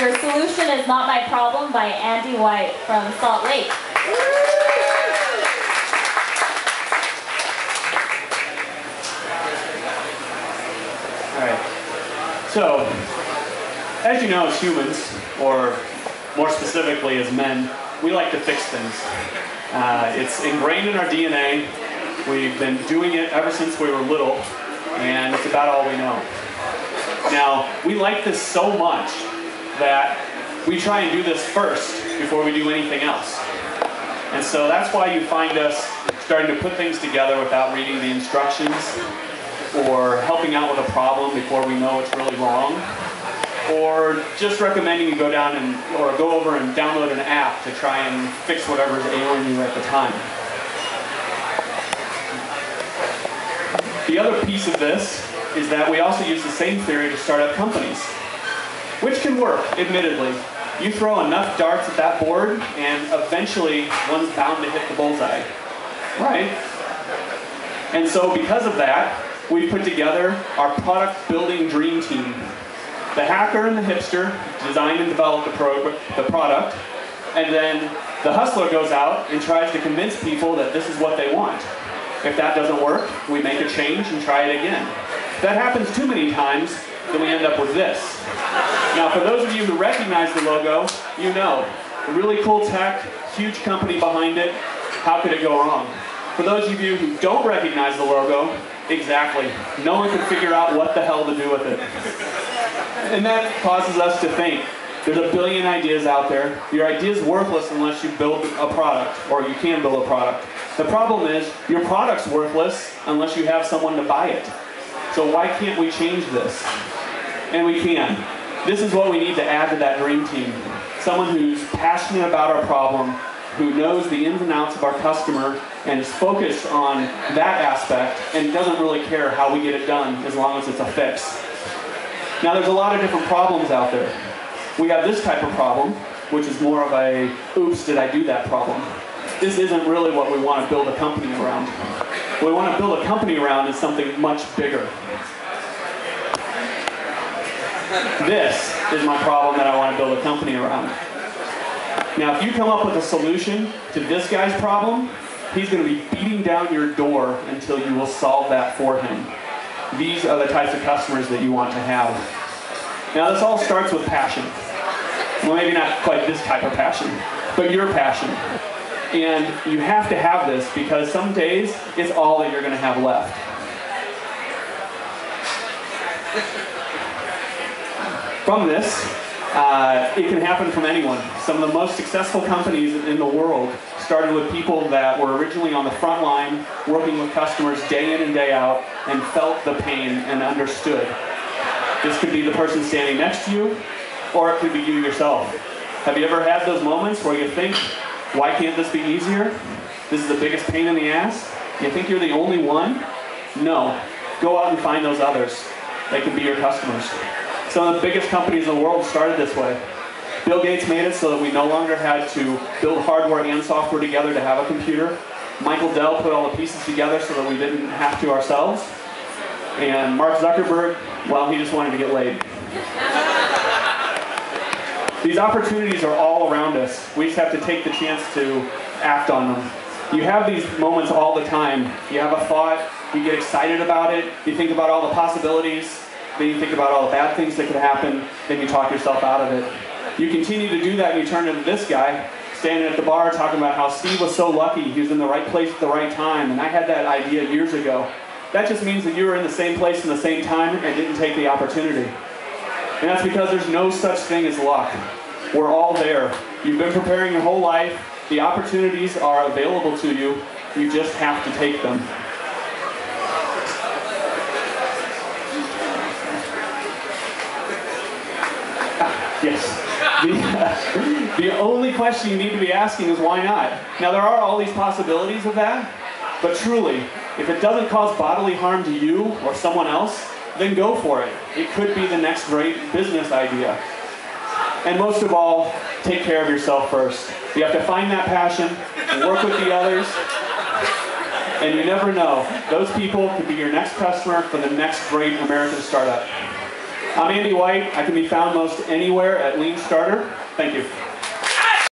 Your Solution Is Not My Problem by Andy White from Salt Lake. Alright, so as you know, as humans, or more specifically as men, we like to fix things. It's ingrained in our DNA. We've been doing it ever since we were little, and it's about all we know. Now, we like this so much that we try and do this first before we do anything else. And so that's why you find us starting to put things together without reading the instructions, or helping out with a problem before we know it's really wrong, or just recommending you go down or go over and download an app to try and fix whatever's ailing you at the time. The other piece of this is that we also use the same theory to start up companies, which can work, admittedly. You throw enough darts at that board, and eventually one's bound to hit the bullseye, right? And so because of that, we put together our product building dream team. The hacker and the hipster design and develop the product, and then the hustler goes out and tries to convince people that this is what they want. If that doesn't work, we make a change and try it again. If that happens too many times, then we end up with this. Now, for those of you who recognize the logo, you know, really cool tech, huge company behind it. How could it go wrong? For those of you who don't recognize the logo, exactly. No one can figure out what the hell to do with it. And that causes us to think, there's a billion ideas out there. Your idea is worthless unless you build a product, or you can build a product. The problem is, your product's worthless unless you have someone to buy it. So why can't we change this? And we can. This is what we need to add to that dream team. Someone who's passionate about our problem, who knows the ins and outs of our customer, and is focused on that aspect, and doesn't really care how we get it done as long as it's a fix. Now, there's a lot of different problems out there. We have this type of problem, which is more of a, oops, did I do that problem? This isn't really what we want to build a company around. What we want to build a company around is something much bigger. This is my problem that I want to build a company around. Now, if you come up with a solution to this guy's problem, he's going to be beating down your door until you will solve that for him. These are the types of customers that you want to have. Now, this all starts with passion. Well, maybe not quite this type of passion, but your passion. And you have to have this because some days it's all that you're going to have left. From this, it can happen from anyone. Some of the most successful companies in the world started with people that were originally on the front line, working with customers day in and day out, and felt the pain and understood. This could be the person standing next to you, or it could be you yourself. Have you ever had those moments where you think, why can't this be easier? This is the biggest pain in the ass? You think you're the only one? No. Go out and find those others. They can be your customers. Some of the biggest companies in the world started this way. Bill Gates made it so that we no longer had to build hardware and software together to have a computer. Michael Dell put all the pieces together so that we didn't have to ourselves. And Mark Zuckerberg, well, he just wanted to get laid. These opportunities are all around us. We just have to take the chance to act on them. You have these moments all the time. You have a thought, you get excited about it, you think about all the possibilities, then you think about all the bad things that could happen, then you talk yourself out of it. You continue to do that and you turn into this guy standing at the bar talking about how Steve was so lucky, he was in the right place at the right time, and I had that idea years ago. That just means that you were in the same place in the same time and didn't take the opportunity. And that's because there's no such thing as luck. We're all there. You've been preparing your whole life. The opportunities are available to you. You just have to take them. Yes. The only question you need to be asking is why not? Now, there are all these possibilities of that, but truly, if it doesn't cause bodily harm to you or someone else, then go for it. It could be the next great business idea. And most of all, take care of yourself first. You have to find that passion and work with the others. And you never know, those people could be your next customer for the next great American startup. I'm Andy White. I can be found most anywhere at Lean Starter. Thank you.